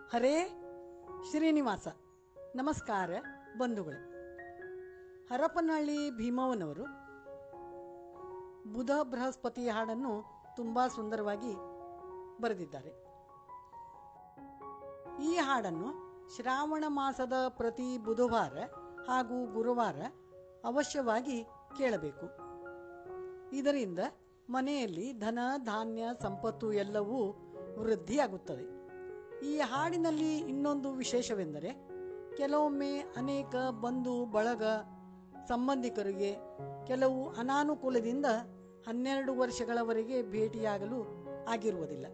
ಹರೇ ಶ್ರೀನಿವಾಸ. ನಮಸ್ಕಾರ ಬಂಧುಗಳೇ. ಹರಪನಹಳ್ಳಿ ಭೀಮವ್ವನವರು ಬುಧ ಬೃಹಸ್ಪತಿ ಹಾಡನ್ನು ತುಂಬ ಸುಂದರವಾಗಿ ಬರೆದಿದ್ದಾರೆ. ಈ ಹಾಡನ್ನು ಶ್ರಾವಣ ಮಾಸದ ಪ್ರತಿ ಬುಧವಾರ ಹಾಗೂ ಗುರುವಾರ ಅವಶ್ಯವಾಗಿ ಕೇಳಬೇಕು. ಇದರಿಂದ ಮನೆಯಲ್ಲಿ ಧನ ಧಾನ್ಯ ಸಂಪತ್ತು ಎಲ್ಲವೂ ವೃದ್ಧಿಯಾಗುತ್ತದೆ. ಈ ಹಾಡಿನಲ್ಲಿ ಇನ್ನೊಂದು ವಿಶೇಷವೆಂದರೆ, ಕೆಲವೊಮ್ಮೆ ಅನೇಕ ಬಂಧು ಬಳಗ ಸಂಬಂಧಿಕರಿಗೆ ಕೆಲವು ಅನಾನುಕೂಲದಿಂದ 12 ವರ್ಷಗಳವರೆಗೆ ಭೇಟಿಯಾಗಲು ಆಗಿರುವುದಿಲ್ಲ.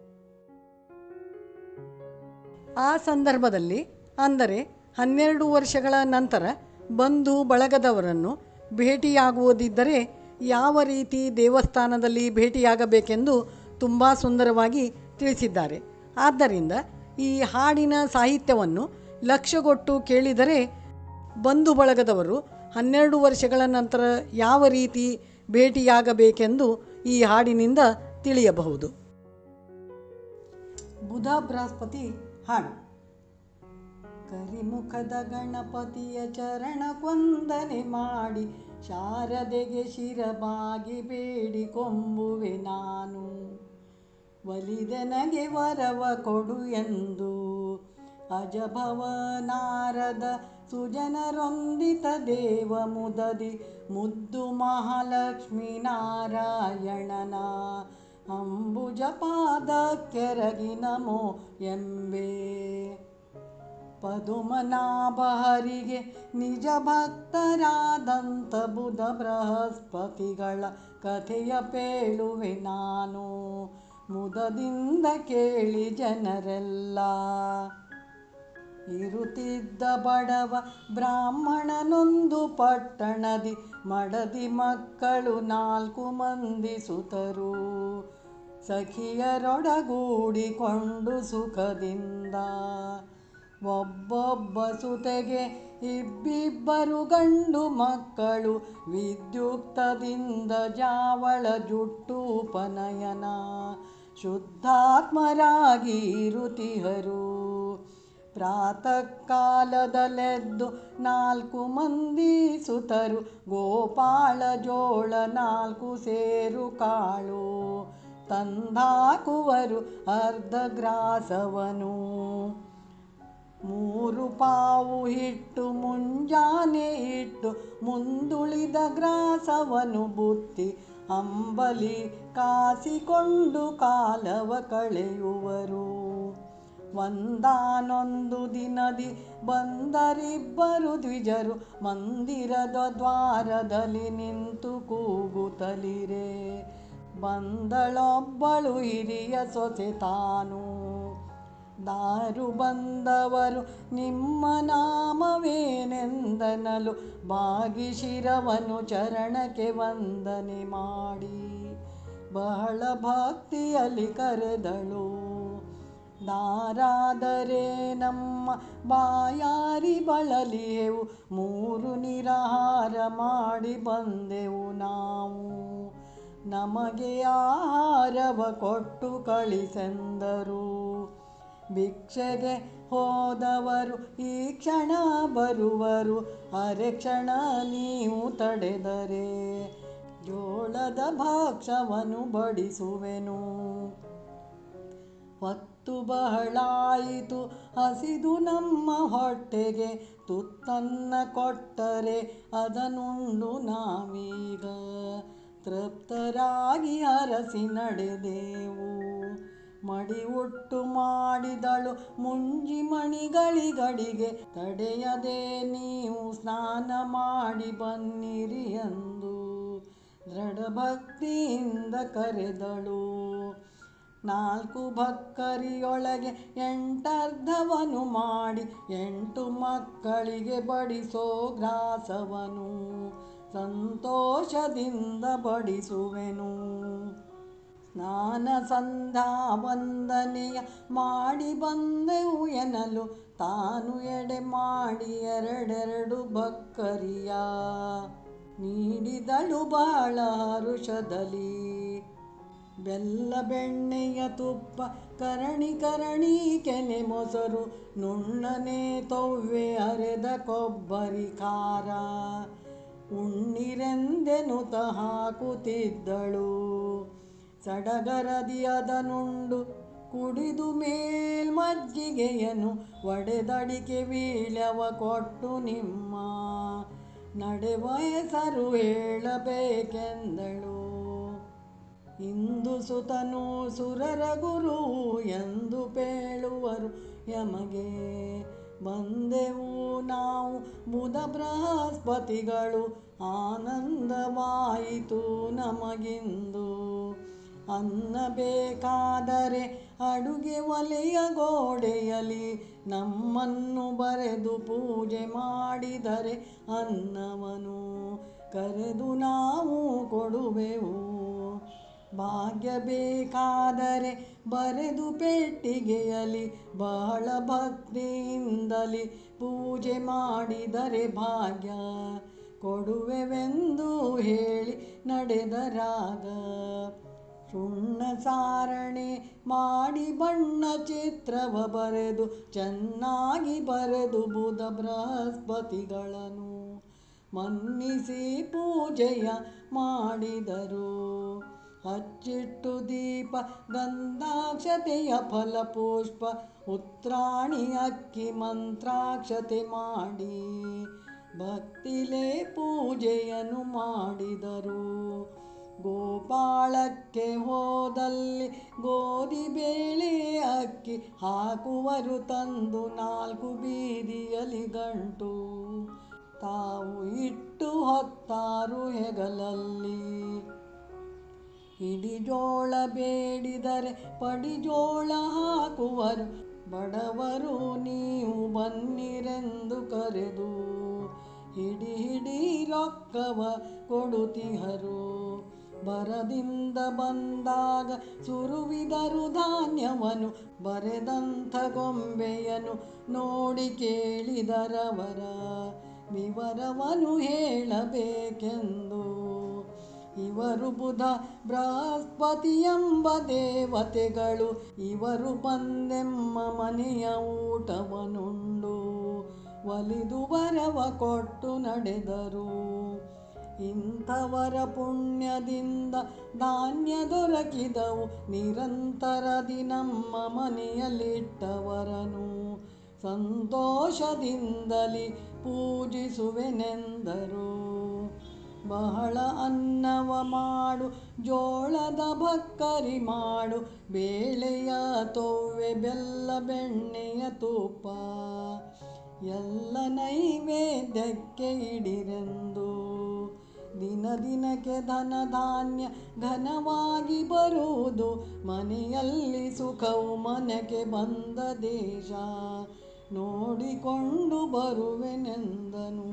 ಆ ಸಂದರ್ಭದಲ್ಲಿ, ಅಂದರೆ 12 ವರ್ಷಗಳ ನಂತರ ಬಂಧು ಬಳಗದವರನ್ನು ಭೇಟಿಯಾಗುವುದಿದ್ದರೆ ಯಾವ ರೀತಿ ದೇವಸ್ಥಾನದಲ್ಲಿ ಭೇಟಿಯಾಗಬೇಕೆಂದು ತುಂಬ ಸುಂದರವಾಗಿ ತಿಳಿಸಿದ್ದಾರೆ. ಆದ್ದರಿಂದ ಈ ಹಾಡಿನ ಸಾಹಿತ್ಯವನ್ನು ಲಕ್ಷ್ಯಗೊಟ್ಟು ಕೇಳಿದರೆ ಬಂಧು ಬಳಗದವರು 12 ವರ್ಷಗಳ ನಂತರ ಯಾವ ರೀತಿ ಭೇಟಿಯಾಗಬೇಕೆಂದು ಈ ಹಾಡಿನಿಂದ ತಿಳಿಯಬಹುದು. ಬುಧ ಬೃಹಸ್ಪತಿ ಹಾಡು. ಕರಿಮುಖದ ಗಣಪತಿಯ ಚರಣ ವಂದನೆ ಮಾಡಿ, ಶಾರದೆಗೆ ಶಿರಬಾಗಿ ಬೇಡಿಕೊಂಬುವೆ ನಾನು. ಒಲಿದೆನಗೆ ವರವ ಕೊಡು ಎಂದು ಅಜಭವ ನಾರದ ಸುಜನರೊಂದಿತ ದೇವ ಮುದದಿ ಮುದ್ದು ಮಹಾಲಕ್ಷ್ಮೀ ನಾರಾಯಣನ ಅಂಬುಜ ಪಾದಕ್ಕೆರಗಿ ನಮೋ ಎಂಬೆ. ಪದುಮನಾಭಹರಿಗೆ ನಿಜ ಭಕ್ತರಾದಂಥ ಬುಧ ಬೃಹಸ್ಪತಿಗಳ ಕಥೆಯ ಪೇಳುವೆ ನಾನು. ಮುದದಿಂದ ಕೇಳಿ ಜನರೆಲ್ಲ, ಇರುತ್ತಿದ್ದ ಬಡವ ಬ್ರಾಹ್ಮಣನೊಂದು ಪಟ್ಟಣದಿ ಮಡದಿ ಮಕ್ಕಳು 4 ಮಂದಿ ಸುತರು. ಸಖಿಯರೊಡಗೂಡಿಕೊಂಡು ಸುಖದಿಂದ ಒಬ್ಬೊಬ್ಬ ಸುತೆಗೆ ಇಬ್ಬಿಬ್ಬರು ಗಂಡು ಮಕ್ಕಳು. ವಿದ್ಯುಕ್ತದಿಂದ ಜಾವಳ ಜುಟ್ಟು ಉಪನಯನ ಶುದ್ಧಾತ್ಮರಾಗಿ ಇರುತಿಹರು. ಪ್ರಾತಃ ಕಾಲದಲ್ಲೆದ್ದು 4 ಮಂದಿ ಸುತರು ಗೋಪಾಳ ಜೋಳ 4 ಸೇರು ಕಾಳು ತಂದಾಕುವರು ಅರ್ಧ ಗ್ರಾಸವನು. 3 ಪಾವು ಹಿಟ್ಟು ಮುಂಜಾನೆ ಇಟ್ಟು ಮುಂದುಳಿದ ಗ್ರಾಸವನು ಬುತ್ತಿ ಅಂಬಲಿ ಕಾಸಿಕೊಂಡು ಕಾಲವ ಕಳೆಯುವರು. ಒಂದಾನೊಂದು ದಿನದಿ ಬಂದರಿಬ್ಬರು ದ್ವಿಜರು ಮಂದಿರದ ದ್ವಾರದಲ್ಲಿ ನಿಂತು ಕೂಗುತ್ತಲಿರೆ. ಬಂದಳೊಬ್ಬಳು ಹಿರಿಯ ಸೊಸೆ ತಾನು. ದಾರು ಬಂದವರು ನಿಮ್ಮ ನಾಮವೇನೆಂದನಲು ಬಾಗಿ ಶಿರವನು ಚರಣಕ್ಕೆ ವಂದನೆ ಮಾಡಿ ಬಹಳ ಭಕ್ತಿಯಲ್ಲಿ ಕರೆದಳು. ದಾರಾದರೆ ನಮ್ಮ ಬಾಯಾರಿ ಬಳಲಿಯೆವು, 3 ನಿರಾಹಾರ ಮಾಡಿ ಬಂದೆವು ನಾವು. ನಮಗೆ ಆಹಾರವ ಕೊಟ್ಟು ಕಳಿಸೆಂದರು. ಭಿಕ್ಷೆಗೆ ಹೋದವರು ಈ ಕ್ಷಣ ಬರುವರು, ಅರೆ ಕ್ಷಣ ನೀವು ತಡೆದರೆ ಜೋಳದ ಭಕ್ಷವನ್ನು ಬಡಿಸುವೆನು. ಹೊತ್ತು ಬಹಳಾಯಿತು ಹಸಿದು ನಮ್ಮ ಹೊಟ್ಟೆಗೆ, ತುತ್ತನ್ನ ಕೊಟ್ಟರೆ ಅದನ್ನುಂಡು ನಾವೀಗ ತೃಪ್ತರಾಗಿ ಹರಸಿ ನಡೆದೆವು. ಮಡಿ ಉಟ್ಟು ಮಾಡಿದಳು ಮುಂಜಿ ಮಣಿಗಳಿಗಳಿಗೆ, ತಡೆಯದೆ ನೀವು ಸ್ನಾನ ಮಾಡಿ ಬನ್ನಿರಿ ಎಂದು ದೃಢ ಭಕ್ತಿಯಿಂದ ಕರೆದಳು. 4 ಭಕ್ಕರಿಯೊಳಗೆ 8 ಅರ್ಧವನು ಮಾಡಿ 8 ಮಕ್ಕಳಿಗೆ ಬಡಿಸೋ ಗ್ರಾಸವನು ಸಂತೋಷದಿಂದ ಬಡಿಸುವೆನು. ಸ್ನಾನ ಸಂಧ್ಯಾ ವಂದನೆಯ ಮಾಡಿ ಬಂದೆವು ಎನ್ನಲು ತಾನು ಎಡೆ ಮಾಡಿ 2 ಭಕ್ಕರಿಯ ನೀಡಿದಳು ಬಾಳ ಹರುಷದಲ್ಲಿ. ಬೆಲ್ಲ ಬೆಣ್ಣೆಯ ತುಪ್ಪ ಕರಣಿ ಕರಣಿ ಕೆನೆ ಮೊಸರು ನುಣ್ಣನೆ ತೊವ್ವೆ ಅರೆದ ಕೊಬ್ಬರಿ ಖಾರ ಉಣ್ಣಿರೆಂದೆನುತ ಹಾಕುತ್ತಿದ್ದಳು. ಸಡಗರದಿ ಅದನುಂಡು ಕುಡಿದು ಮೇಲ್ಮಜ್ಜಿಗೆಯನು ಒಡೆದಡಿಕೆ ವೀಳ್ಯವ ಕೊಟ್ಟು ನಿಮ್ಮ ನಡೆವ ಹೆಸರು ಹೇಳಬೇಕೆಂದಳು. ಇಂದು ಸುತನು ಸುರರ ಗುರು ಎಂದು ಪೇಳುವರು ಯಮಗೆ ಬಂದೆವು ನಾವು ಬುಧ ಬೃಹಸ್ಪತಿಗಳು ಆನಂದವಾಯಿತು ನಮಗಿಂದು. ಅನ್ನ ಬೇಕಾದರೆ ಅಡುಗೆ ಒಲೆಯ ಗೋಡೆಯಲಿ ನಮ್ಮನ್ನು ಬರೆದು ಪೂಜೆ ಮಾಡಿದರೆ ಅನ್ನವನು ಕರೆದು ನಾವು ಕೊಡುವೆವು. ಭಾಗ್ಯ ಬೇಕಾದರೆ ಬರೆದು ಪೆಟ್ಟಿಗೆಯಲಿ ಬಹಳ ಭಕ್ತಿಯಿಂದಲಿ ಪೂಜೆ ಮಾಡಿದರೆ ಭಾಗ್ಯ ಕೊಡುವೆವೆಂದು ಹೇಳಿ ನಡೆದರಾಗ. ಸುಣ್ಣ ಸಾರಣೆ ಮಾಡಿ ಬಣ್ಣ ಚಿತ್ರವ ಬರೆದು ಚೆನ್ನಾಗಿ ಬರೆದು ಬುಧ ಬೃಹಸ್ಪತಿಗಳನ್ನು ಮನ್ನಿಸಿ ಪೂಜೆಯ ಮಾಡಿದರು. ಹಚ್ಚಿಟ್ಟು ದೀಪ ಗಂಧಾಕ್ಷತೆಯ ಫಲಪುಷ್ಪ ಉತ್ರಾಣಿ ಅಕ್ಕಿ ಮಂತ್ರಾಕ್ಷತೆ ಮಾಡಿ ಭಕ್ತಿಲೇ ಪೂಜೆಯನ್ನು ಮಾಡಿದರು. ಗೋಪಾಳಕ್ಕೆ ಹೋದಲ್ಲಿ ಗೋಧಿ ಬೇಳೆ ಅಕ್ಕಿ ಹಾಕುವರು ತಂದು 4 ಬೀದಿಯಲ್ಲಿ ಗಂಟು ತಾವು ಇಟ್ಟು ಹೊತ್ತಾರು ಹೆಗಲಲ್ಲಿ. ಹಿಡಿಜೋಳ ಬೇಡಿದರೆ ಪಡಿಜೋಳ ಹಾಕುವರು ಬಡವರು ನೀವು ಬನ್ನಿರೆಂದು ಕರೆದು ಹಿಡಿ ಹಿಡಿ ರೊಕ್ಕವ ಕೊಡುತ್ತಿಹರು. ಬರದಿಂದ ಬಂದಾಗ ಸುರುವಿದರು ಧಾನ್ಯವನು ಬರೆದಂಥ ಗೊಂಬೆಯನು ನೋಡಿ ಕೇಳಿದರವರ ವಿವರವನು ಹೇಳಬೇಕೆಂದು. ಇವರು ಬುಧ ಬೃಹಸ್ಪತಿ ಎಂಬ ದೇವತೆಗಳು ಇವರು ಬಂದೆಮ್ಮ ಮನೆಯ ಊಟವನುಂಡು ಒಲಿದು ವರವ ಕೊಟ್ಟು ನಡೆದರು. ಇಂಥವರ ಪುಣ್ಯದಿಂದ ಧಾನ್ಯ ದೊರಕಿದವು ನಿರಂತರದಿ ನಮ್ಮ ಮನೆಯಲ್ಲಿಟ್ಟವರನು ಸಂತೋಷದಿಂದಲಿ ಪೂಜಿಸುವೆನೆಂದರು. ಬಹಳ ಅನ್ನವ ಮಾಡು ಜೋಳದ ಭಕ್ಕರಿ ಮಾಡು ಬೇಳೆಯ ತೊವ್ವೆ ಬೆಲ್ಲ ಬೆಣ್ಣೆಯ ತುಪ್ಪ ಎಲ್ಲ ನೈವೇದ್ಯಕ್ಕೆ ಇಡಿರೆಂದು. ದಿನ ದಿನಕ್ಕೆ ಧನ ಧಾನ್ಯ ಘನವಾಗಿ ಬರುವುದು ಮನೆಯಲ್ಲಿ ಸುಖವು ಮನೆಗೆ ಬಂದ ದೇಶ ನೋಡಿಕೊಂಡು ಬರುವೆನೆಂದನು.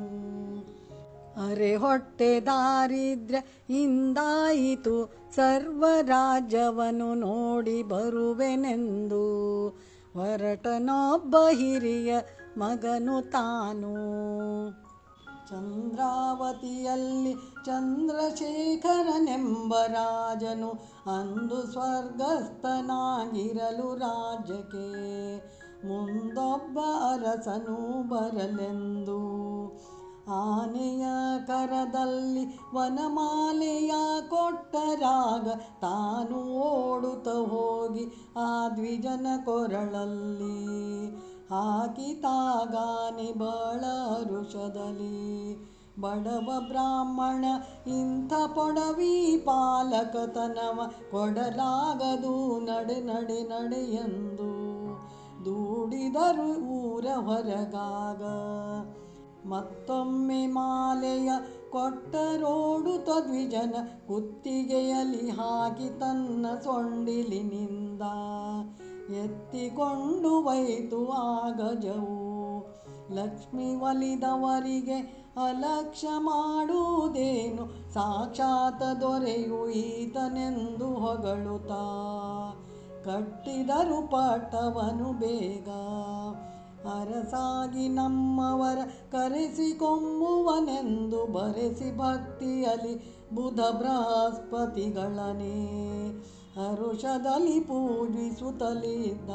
ಅರೆ ಹೊಟ್ಟೆ ದಾರಿದ್ರ್ಯ ಇಂದಾಯಿತು ಸರ್ವ ರಾಜ್ಯವನ್ನು ನೋಡಿ ಬರುವೆನೆಂದು ಹೊರಟನೊಬ್ಬ ಹಿರಿಯ ಮಗನು ತಾನು. ಚಂದ್ರಾವತಿಯಲ್ಲಿ ಚಂದ್ರಶೇಖರನೆಂಬ ರಾಜನು ಅಂದು ಸ್ವರ್ಗಸ್ಥನಾಗಿರಲು ರಾಜ್ಯಕ್ಕೆ ಮುಂದೊಬ್ಬ ಅರಸನು ಬರಲೆಂದು ಆನೆಯ ಕರದಲ್ಲಿ ವನಮಾಲೆಯ ಕೊಟ್ಟರಾಗ ತಾನು ಓಡುತ್ತ ಹೋಗಿ ಆ ದ್ವಿಜನ ಕೊರಳಲ್ಲಿ ಹಾಕಿ ತಾಗಾನೆ ಬಹಳ ಹರುಷದಲ್ಲಿ ಬಡವ ಬ್ರಾಹ್ಮಣ ಇಂಥ ಪೊಡವಿ ಪಾಲಕತನವ ಕೊಡಲಾಗದು ನಡೆ ನಡೆ ನಡೆಯೆಂದು ದೂಡಿದರು ಊರ ಹೊರಗಾಗ. ಮತ್ತೊಮ್ಮೆ ಮಾಲೆಯ ಕೊಟ್ಟರೋಡುತ್ತ ದ್ವಿಜನ ಕುತ್ತಿಗೆಯಲ್ಲಿ ಹಾಕಿ ತನ್ನ ಸೊಂಡಿಲಿನಿಂದ ಎತ್ತಿಕೊಂಡು ಒಯ್ತು ಆ ಗಜವು. ಲಕ್ಷ್ಮಿ ಒಲಿದವರಿಗೆ ಅಲಕ್ಷ್ಯ ಮಾಡುವುದೇನು ಸಾಕ್ಷಾತ್ ದೊರೆಯು ಈತನೆಂದು ಹೊಗಳುತ್ತಾ ಕಟ್ಟಿದರು ಪಟ್ಟವನು ಬೇಗ. ಅರಸಾಗಿ ನಮ್ಮವರ ಕರೆಸಿಕೊಂಬುವನೆಂದು ಬರೆಸಿ ಭಕ್ತಿಯಲ್ಲಿ ಬುಧ ಬೃಹಸ್ಪತಿಗಳನೇ ಹರುಷದಲ್ಲಿ ಪೂಜಿಸುತ್ತಲಿದ್ದ.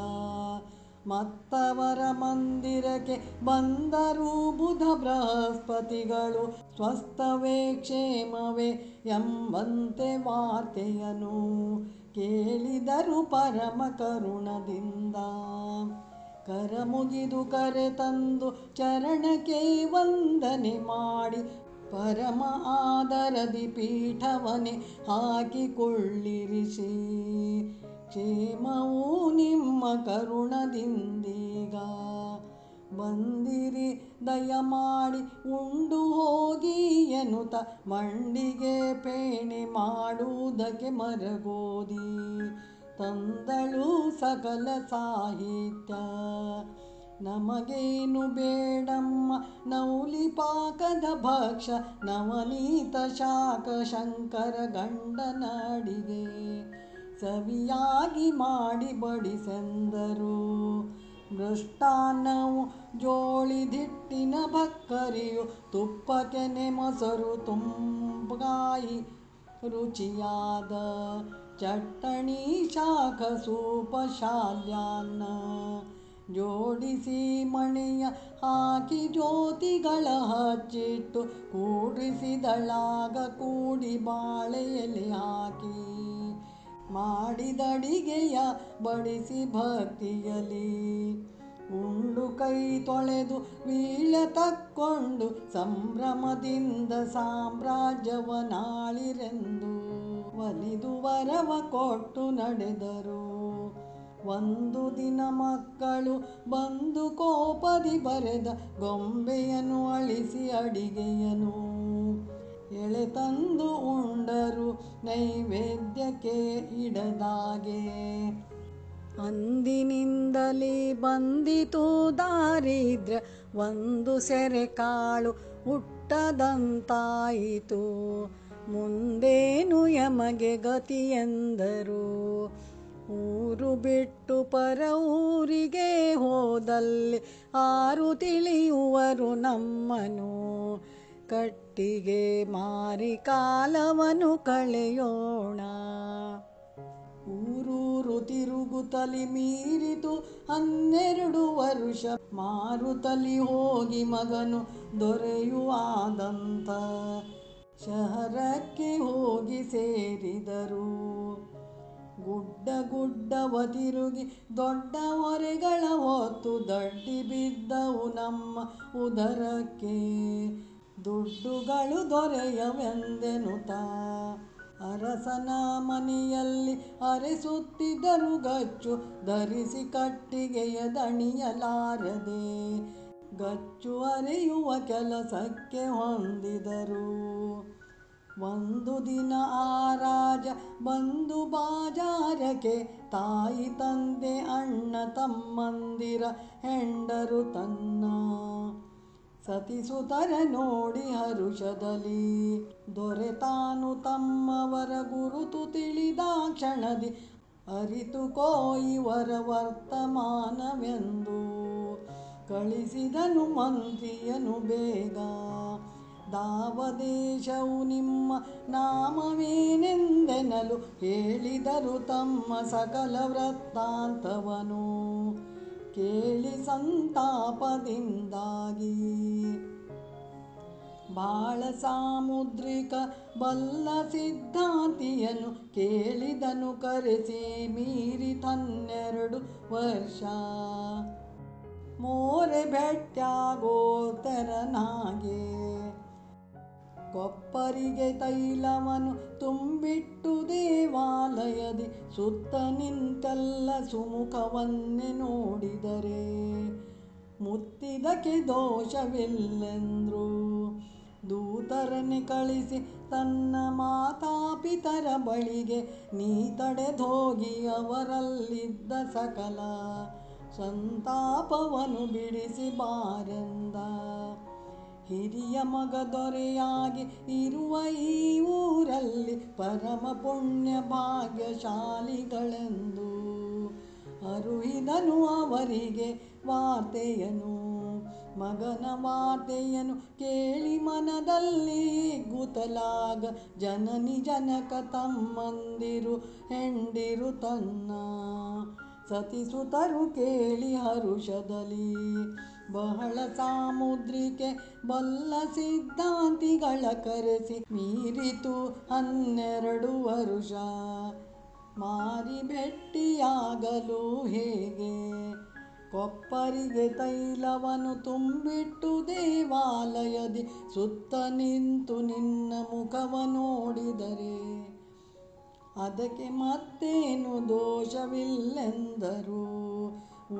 ಮತ್ತವರ ಮಂದಿರಕ್ಕೆ ಬಂದರು ಬುಧ ಬೃಹಸ್ಪತಿಗಳು. ಸ್ವಸ್ಥವೇ ಕ್ಷೇಮವೇ ಎಂಬಂತೆ ವಾರ್ತೆಯನು ಕೇಳಿದರು ಪರಮ ಕರುಣದಿಂದ. ಕರಮುಗಿದು ಕರೆ ತಂದು ಚರಣಕ್ಕೆ ವಂದನೆ ಮಾಡಿ, ಪರಮ ಆದರದಿ ಪೀಠವನೆ ಹಾಕಿಕೊಳ್ಳಿರಿಸಿ. ಕ್ಷೇಮವು ನಿಮ್ಮ ಕರುಣದಿಂದೀಗ ಬಂದಿರಿ ದಯಮಾಡಿ ಉಂಡು ಹೋಗಿ ಎನ್ನುತ್ತ ಮಂಡಿಗೆ ಪೇಣಿ ಮಾಡುವುದಕ್ಕೆ ಮರಗೋದಿ ತಂದಳು ಸಕಲ ಸಾಹಿತ್ಯ. ನಮಗೇನು ಬೇಡಮ್ಮ ನೌಲಿ ಪಾಕದ ಭಕ್ಷ, ನವನೀತ ಶಾಖ ಶಂಕರ ಗಂಡನಡಿಗೆ ಸವಿಯಾಗಿ ಮಾಡಿ ಬಡಿಸೆಂದರು. ಮೃಷ್ಟಾನ್ನವು ಜೋಳಿದಿಟ್ಟಿನ ಭಕ್ಕರಿಯು, ತುಪ್ಪ ಕೆನೆ ಮೊಸರು ತುಂಬಗಾಯಿ ರುಚಿಯಾದ ಚಟ್ಟಣಿ ಶಾಖ ಸೂಪ ಶಾಲ್ಯಾನ್ನ ಜೋಡಿಸಿ ಮಣೆಯ ಹಾಕಿ ಜ್ಯೋತಿಗಳ ಹಚ್ಚಿಟ್ಟು ಕೂಡಿಸಿದಳಾಗ ಕೂಡಿ ಬಾಳೆ ಎಲೆ ಹಾಕಿ ಮಾಡಿದಡಿಗೆಯ ಬಡಿಸಿ ಭಕ್ತಿಯಲಿ ಉಂಡು ಕೈ ತೊಳೆದು ವೀಳ್ಯ ತಕ್ಕೊಂಡು ಸಂಭ್ರಮದಿಂದ ಸಾಮ್ರಾಜ್ಯವನಾಳಿರೆಂದು ಒಲಿದು ವರವ ಕೊಟ್ಟು ನಡೆದರು. ಒಂದು ದಿನ ಮಕ್ಕಳು ಬಂದು ಕೋಪದಿ ಬರೆದ ಗೊಂಬೆಯನ್ನು ಅಳಿಸಿ ಅಡಿಗೆಯನು ಎಳೆ ತಂದು ಉಂಡರು ನೈವೇದ್ಯಕ್ಕೆ ಇಡದಾಗೆ. ಅಂದಿನಿಂದಲೇ ಬಂದಿತು ದಾರಿದ್ರ್ಯ, ಒಂದು ಸೆರೆ ಕಾಳು ಹುಟ್ಟದಂತಾಯಿತು. ಮುಂದೇನು ಯಮಗೆ ಗತಿಯೆಂದರು. ಊರು ಬಿಟ್ಟು ಪರ ಊರಿಗೆ ಹೋದಲ್ಲಿ ಆರು ತಿಳಿಯುವರು ನಮ್ಮನು. ಕಟ್ಟಿಗೆ ಮಾರಿ ಕಾಲವನ್ನು ಕಳೆಯೋಣ. ಊರೂರು ತಿರುಗುತ್ತಲಿ ಮೀರಿತು 12 ವರುಷ. ಮಾರುತಲಿ ಹೋಗಿ ಮಗನು ದೊರೆಯುವಾದಂತ ಶಹರಕ್ಕೆ ಹೋಗಿ ಸೇರಿದರು. ಗುಡ್ಡವ ತಿರುಗಿ ದೊಡ್ಡ ಹೊರೆಗಳ ಹೊತ್ತು ದಡ್ಡಿ ಬಿದ್ದವು ನಮ್ಮ ಉದರಕ್ಕೆ. ದುಡ್ಡುಗಳು ದೊರೆಯವೆಂದೆನುತ ಅರಸನ ಮನೆಯಲ್ಲಿ ಅರೆಸುತ್ತಿದ್ದರು. ಗಚ್ಚು ಧರಿಸಿ ಕಟ್ಟಿಗೆಯ ದಣಿಯಲಾರದೆ ಗಚ್ಚು ಅರೆಯುವ ಕೆಲಸಕ್ಕೆ ಹೊಂದಿದರು. ಒಂದು ದಿನ ಆ ರಾಜ ಬಂದು ಬಾಜಾರಕ್ಕೆ, ತಾಯಿ ತಂದೆ ಅಣ್ಣ ತಮ್ಮಂದಿರ ಹೆಂಡರು ತನ್ನ ಸತಿಸುತರ ನೋಡಿ ಹರುಷದಲ್ಲಿ ದೊರೆತಾನು ತಮ್ಮವರ ಗುರುತು ತಿಳಿದ ಕ್ಷಣದಿ ಅರಿತುಕೋ ಇವರ ವರ್ತಮಾನವೆಂದು ಕಳಿಸಿದನು ಮಂತ್ರಿಯನು ಬೇಗ. ದಾವದೇಶವು ನಿಮ್ಮ ನಾಮವೇನೆಂದೆನಲು ಹೇಳಿದರು ತಮ್ಮ ಸಕಲ ವೃತ್ತಾಂತವನು ಕೇಳಿ ಸಂತಾಪದಿಂದಾಗಿ. ಬಾಳ ಸಾಮುದ್ರಿಕ ಬಲ್ಲ ಸಿದ್ಧಾಂತಿಯನು ಕೇಳಿದನು ಕರೆಸಿ ಮೀರಿ 12 ವರ್ಷ. ಮೋರೆ ಭೆಟ್ಯಾಗೋ ತೆರನಾಗೆ ಕೊಪ್ಪರಿಗೆ ತೈಲವನು ತುಂಬಿಟ್ಟು ದೇವಾಲಯದಿ ಸುತ್ತ ನಿಂತೆಲ್ಲ ಸುಮುಖವನ್ನೇ ನೋಡಿದರೆ ಮುತ್ತಿದಕ್ಕೆ ದೋಷವಿಲ್ಲೆಂದ್ರು. ದೂತರನ್ನೇ ಕಳಿಸಿ ತನ್ನ ಮಾತಾಪಿತರ ಬಳಿಗೆ ನೀ ತಡೆದೋಗಿ ಅವರಲ್ಲಿದ್ದ ಸಕಲ ಸಂತಾಪವನ್ನು ಬಿಡಿಸಿ ಬಾರೆಂದ. ಹಿರಿಯ ಮಗ ದೊರೆಯಾಗಿ ಇರುವ ಈ ಊರಲ್ಲಿ ಪರಮ ಪುಣ್ಯ ಭಾಗ್ಯಶಾಲಿಗಳೆಂದು ಅರುಹಿದನು ಅವರಿಗೆ ವಾರ್ತೆಯನು. ಮಗನ ವಾರ್ತೆಯನ್ನು ಕೇಳಿ ಮನದಲ್ಲಿ ಗುತಲಾಗ ಜನನಿ ಜನಕ ತಮ್ಮಂದಿರು ಹೆಂಡಿರು ತನ್ನ ಸತಿಸುತರು ಕೇಳಿ ಹರುಷದಲ್ಲಿ ಬಹಳ ಸಾಮುದ್ರಿಕೆ ಬಲ್ಲ ಸಿದ್ಧಾಂತಿಗಳ ಕರೆಸಿ ಮೀರಿತು 12 ವರುಷ ಮಾರಿ ಭೆಟ್ಟಿಯಾಗಲು ಹೇಗೆ ಕೊಪ್ಪರಿಗೆ ತೈಲವನ್ನು ತುಂಬಿಟ್ಟು ದೇವಾಲಯದಿ ಸುತ್ತ ನಿಂತು ನಿನ್ನ ಮುಖವ ನೋಡಿದರೆ ಅದಕ್ಕೆ ಮತ್ತೇನು ದೋಷವಿಲ್ಲೆಂದರು.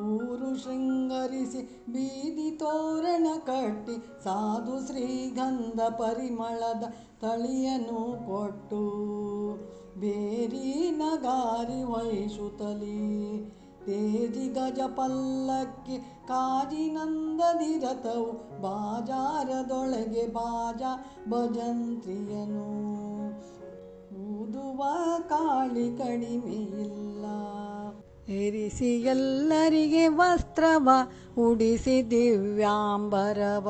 ಊರು ಶೃಂಗರಿಸಿ ಬೀದಿ ತೋರಣ ಕಟ್ಟಿ ಸಾಧು ಶ್ರೀಗಂಧ ಪರಿಮಳದ ತಳಿಯನ್ನು ಕೊಟ್ಟು ಬೇರಿನ ಗಾರಿ ವಹಿಸುತ್ತಲೀ ತೇಜಿ ಗಜ ಪಲ್ಲಕ್ಕಿ ಕಾಜಿನಂದದಿರತವು ಬಾಜಾರದೊಳಗೆ ಬಾಜಾ ಭಜಂತ್ರಿಯನು ಊದುವ ಕಾಳಿ ಕಡಿಮೆಯಿಲ್ಲ. ಇರಿಸಿ ಎಲ್ಲರಿಗೆ ವಸ್ತ್ರವ ಉಡಿಸಿ ದಿವ್ಯಾಂಬರವ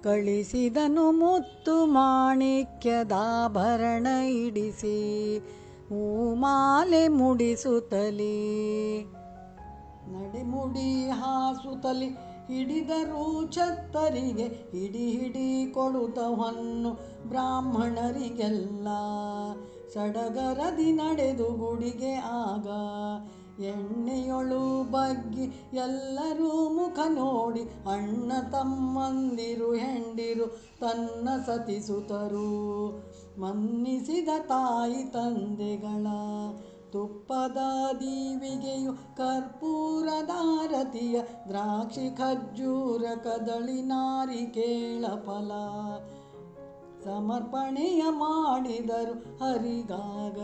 ಕಳಿಸಿದನು ಮುತ್ತು ಮಾಣಿಕ್ಯದಾಭರಣ ಇಡಿಸಿ ಹೂಮಾಲೆ ಮುಡಿಸುತ್ತಲೀ ನಡೆಮುಡಿ ಹಾಸುತ್ತಲಿ ಹಿಡಿದರು ಛತ್ತರಿಗೆ ಹಿಡಿ ಕೊಡುತ್ತ ಹೊನ್ನು ಬ್ರಾಹ್ಮಣರಿಗೆಲ್ಲ ಸಡಗರದಿ ನಡೆದು ಗುಡಿಗೆ ಆಗ ಎಣ್ಣೆಯೊಳು ಬಗ್ಗಿ ಎಲ್ಲರೂ ಮುಖ ನೋಡಿ ಅಣ್ಣ ತಮ್ಮಂದಿರು ಹೆಂಡಿರು ತನ್ನ ಸತಿಸುತರು ಮನ್ನಿಸಿದ ತಾಯಿ ತಂದೆಗಳ ತುಪ್ಪದ ದೀವಿಗೆಯು ಕರ್ಪೂರದಾರತಿಯ ದ್ರಾಕ್ಷಿ ಖಜ್ಜೂರ ಕದಳಿ ನಾರಿಕೇಳ ಫಲ ಸಮರ್ಪಣೆಯ ಮಾಡಿದರು ಹರಿಗಾಗ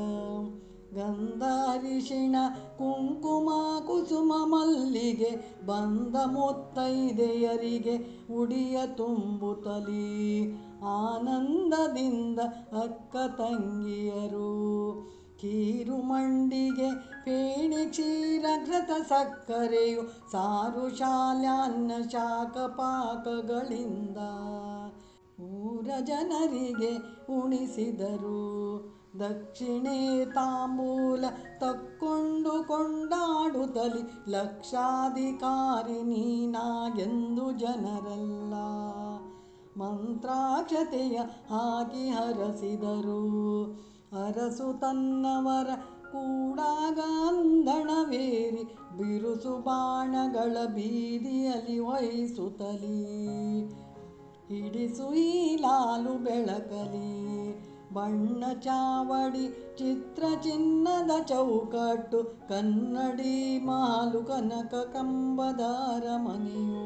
ಗಂಧ ಅರಿಶಿಣ ಕುಂಕುಮ ಕುಸುಮ ಮಲ್ಲಿಗೆ ಬಂದ ಮುತ್ತೈದೆಯರಿಗೆ ಉಡಿಯ ತುಂಬುತ್ತಲೀ ಆನಂದದಿಂದ ಅಕ್ಕ ತಂಗಿಯರು ಕೀರು ಮಂಡಿಗೆ ಫೇಣಿ ಕ್ಷೀರ ಘೃತ ಸಕ್ಕರೆಯು ಸಾರು ಶಾಲ್ಯಾನ್ನ ಶಾಖ ಪಾಕಗಳಿಂದ ಊರ ಜನರಿಗೆ ಉಣಿಸಿದರು. ದಕ್ಷಿಣೆ ತಾಂಬೂಲ ತಕ್ಕೊಂಡು ಕೊಂಡಾಡುತ್ತಲಿ ಲಕ್ಷಾಧಿಕಾರಿ ನೀನಾಗೆಂದು ಜನರೆಲ್ಲ ಮಂತ್ರಾಕ್ಷತೆಯ ಹಾಕಿ ಹರಸಿದರು. ಅರಸು ತನ್ನವರ ಕೂಡಾಗ ಅಂದಣವೇರಿ ಬಿರುಸು ಬಾಣಗಳ ಬೀದಿಯಲ್ಲಿ ವಹಿಸುತ್ತಲೀ ಹಿಡಿಸು ಈ ಲಾಲು ಬೆಳಕಲಿ ಬಣ್ಣ ಚಾವಡಿ ಚಿತ್ರ ಚಿನ್ನದ ಚೌಕಟ್ಟು ಕನ್ನಡಿ ಮಾಲು ಕನಕ ಕಂಬದ ಅರಮನೆಯು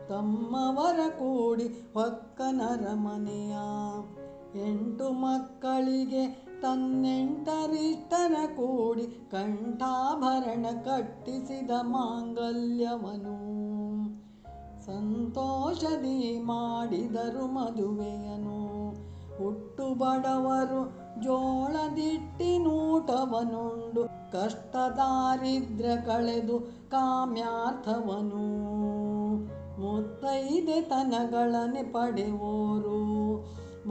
ತಮ್ಮವರ ಕೂಡಿ ಹೊಕ್ಕನರ ಮನೆಯ 8 ಮಕ್ಕಳಿಗೆ ತನ್ನೆಂಟರಿಷ್ಟರ ಕೂಡಿ ಕಂಠಾಭರಣ ಕಟ್ಟಿಸಿದ ಮಾಂಗಲ್ಯವನು ಸಂತೋಷದಿ ಮಾಡಿದರು ಮದುವೆಯನು. ಹುಟ್ಟು ಬಡವರು ಜೋಳದಿಟ್ಟಿನೂಟವನುಂಡು ಕಷ್ಟ ದಾರಿದ್ರ್ಯ ಕಳೆದು ಕಾಮ್ಯಾರ್ಥವನು ಮುತ್ತೈದೆ ತನಗಳನೆ ಪಡೆವೋರು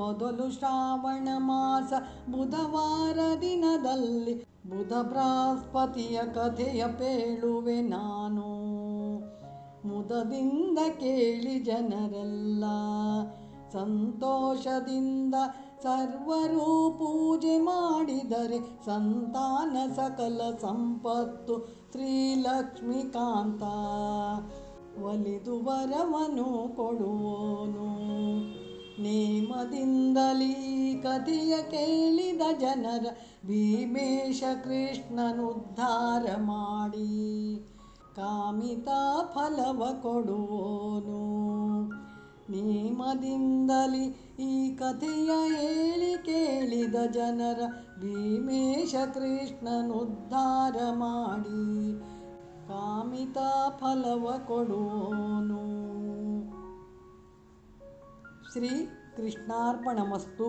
ಮೊದಲು ಶ್ರಾವಣ ಮಾಸ ಬುಧವಾರ ದಿನದಲ್ಲಿ ಬುಧ ಬೃಹಸ್ಪತಿಯ ಕಥೆಯ ಪೇಳುವೆ ನಾನು ಮುದದಿಂದ ಕೇಳಿ ಜನರೆಲ್ಲ ಸಂತೋಷದಿಂದ ಸರ್ವರು ಪೂಜೆ ಮಾಡಿದರೆ ಸಂತಾನ ಸಕಲ ಸಂಪತ್ತು ಶ್ರೀಲಕ್ಷ್ಮೀಕಾಂತ ಒಲಿದು ವರವನು ಕೊಡುವೋನು. ನೇಮದಿಂದಲೀ ಕಥೆಯ ಕೇಳಿದ ಜನರ ಭೀಮೇಶ ಕೃಷ್ಣನುದ್ಧಾರ ಮಾಡಿ ಕಾಮಿತ ಫಲವ ಕೊಡುವೋನು. ನೇಮದಿಂದಲೀ ಈ ಕಥೆಯ ಹೇಳಿ ಕೇಳಿದ ಜನರ ಭೀಮೇಶ ಕೃಷ್ಣನುದ್ಧಾರ ಮಾಡಿ ಕಾಮಿತ ಫಲವ ಕೊಡುವೋನು. ಶ್ರೀ ಕೃಷ್ಣಾರ್ಪಣಮಸ್ತು.